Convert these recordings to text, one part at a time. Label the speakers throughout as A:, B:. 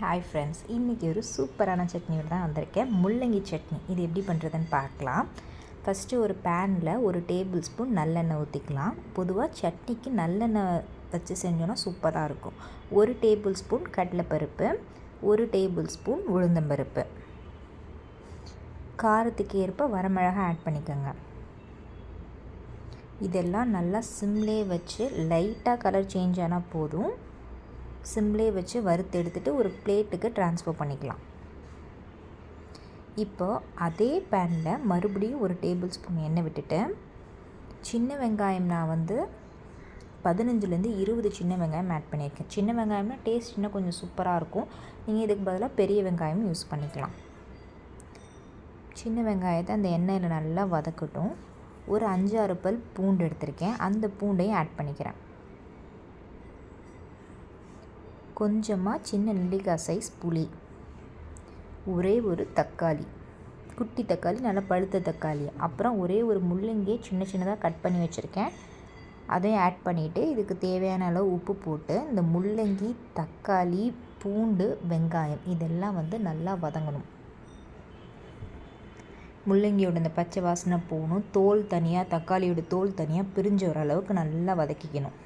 A: Hi friends, இன்றைக்கி ஒரு சூப்பரான சட்னியோட தான் வந்திருக்கேன். முள்ளங்கி சட்னி. இது எப்படி பண்ணுறதுன்னு பார்க்கலாம். ஃபஸ்ட்டு ஒரு பேனில் 1 டேபிள் ஸ்பூன் நல்லெண்ணெய் ஊற்றிக்கலாம். பொதுவாக சட்னிக்கு நல்லெண்ணெய் வச்சு செஞ்சோன்னா சூப்பராக இருக்கும். 1 டேபிள் ஸ்பூன் கடலைப்பருப்பு, 1 டேபிள் ஸ்பூன் உளுந்தம்பருப்பு, காரத்துக்கு ஏற்ப வரமிளகாய் ஆட் பண்ணிக்கோங்க. இதெல்லாம் நல்லா சிம்லே வச்சு லைட்டாக கலர் சேஞ்ச் ஆனால் போதும். சிம்லே வச்சு வறுத்து எடுத்துகிட்டு ஒரு பிளேட்டுக்கு ட்ரான்ஸ்ஃபர் பண்ணிக்கலாம். இப்போ அதே பேனில் மறுபடியும் 1 டேபிள் ஸ்பூன் எண்ணெய் விட்டுட்டு, சின்ன வெங்காயம் நான் 15லேருந்து 20 சின்ன வெங்காயம் ஆட் பண்ணியிருக்கேன். சின்ன வெங்காயம்னா டேஸ்ட் இன்னும் கொஞ்சம் சூப்பராக இருக்கும். நீங்கள் இதுக்கு பதிலாக பெரிய வெங்காயம் யூஸ் பண்ணிக்கலாம். சின்ன வெங்காயத்தை அந்த எண்ணெயில் நல்லா வதக்கட்டும். ஒரு 5-6 பல் பூண்டு எடுத்திருக்கேன். அந்த பூண்டையும் ஆட் பண்ணிக்கிறேன். கொஞ்சமாக சின்ன நெல்லிக்காய் சைஸ் புளி, ஒரே ஒரு தக்காளி, குட்டி தக்காளி, நல்லா பழுத்த தக்காளி, அப்புறம் ஒரே ஒரு முள்ளங்கியை சின்ன சின்னதாக கட் பண்ணி வச்சுருக்கேன். அதையும் ஆட் பண்ணிவிட்டு இதுக்கு தேவையான அளவு உப்பு போட்டு இந்த முள்ளங்கி, தக்காளி, பூண்டு, வெங்காயம் இதெல்லாம் நல்லா வதங்கணும். முள்ளங்கியோட இந்த பச்சை வாசனை போகணும். தோல் தனியாக, தக்காளியோட தோல் தனியாக பிரிஞ்ச ஓரளவுக்கு நல்லா வதக்கிக்கணும்.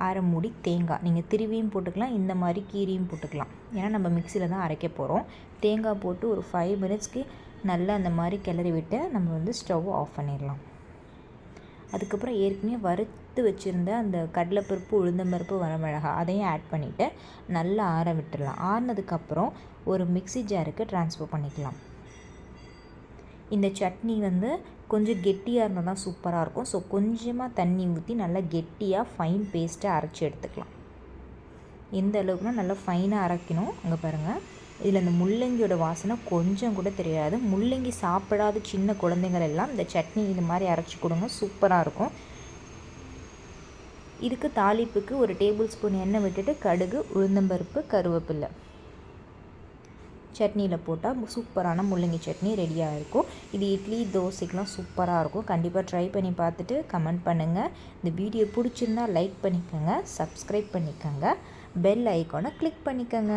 A: அரை மூடி தேங்காய், நீங்கள் திருவியும் போட்டுக்கலாம், இந்த மாதிரி கீரியும் போட்டுக்கலாம். ஏன்னா நம்ம மிக்சியில் தான் அரைக்க போகிறோம். தேங்காய் போட்டு ஒரு 5 மினிட்ஸ்க்கு நல்லா அந்த மாதிரி கிளறி விட்டு நம்ம ஸ்டவ் ஆஃப் பண்ணிடலாம். அதுக்கப்புறம் ஏற்கனவே வறுத்து வச்சுருந்த அந்த கடலைப்பருப்பு, உளுந்தம்பருப்பு, வரமிளகாய் அதையும் ஆட் பண்ணிவிட்டு நல்லா ஆற விட்டுடலாம். ஆறினதுக்கப்புறம் ஒரு மிக்சி ஜாருக்கு ட்ரான்ஸ்ஃபர் பண்ணிக்கலாம். இந்த சட்னி கொஞ்சம் கெட்டியாக இருந்தால் தான் சூப்பராக இருக்கும். ஸோ கொஞ்சமாக தண்ணி ஊற்றி நல்லா கெட்டியாக ஃபைன் பேஸ்ட்டாக அரைச்சி எடுத்துக்கலாம். எந்த அளவுக்குனா நல்லா ஃபைனாக அரைக்கணும். அங்கே பாருங்கள், இதில் இந்த முள்ளங்கியோட வாசனை கொஞ்சம் கூட தெரியாது. முள்ளங்கி சாப்பிடாத சின்ன குழந்தைங்கள் எல்லாம் இந்த சட்னி இது மாதிரி அரைச்சி கொடுங்க, சூப்பராக இருக்கும். இதுக்கு தாளிப்புக்கு 1 டேபிள் ஸ்பூன் எண்ணெய் விட்டுட்டு கடுகு, உளுந்தம்பருப்பு, கருவேப்பிலை சட்னியில் போட்டால் சூப்பரான முள்ளங்கி சட்னி ரெடியாக இருக்கும். இது இட்லி, தோசைக்கெலாம் சூப்பராக இருக்கும். கண்டிப்பாக ட்ரை பண்ணி பார்த்துட்டு கமெண்ட் பண்ணுங்கள். இந்த வீடியோ பிடிச்சிருந்தால் லைக் பண்ணிக்கோங்க, சப்ஸ்கிரைப் பண்ணிக்கோங்க, பெல் ஐக்கானை கிளிக் பண்ணிக்கோங்க.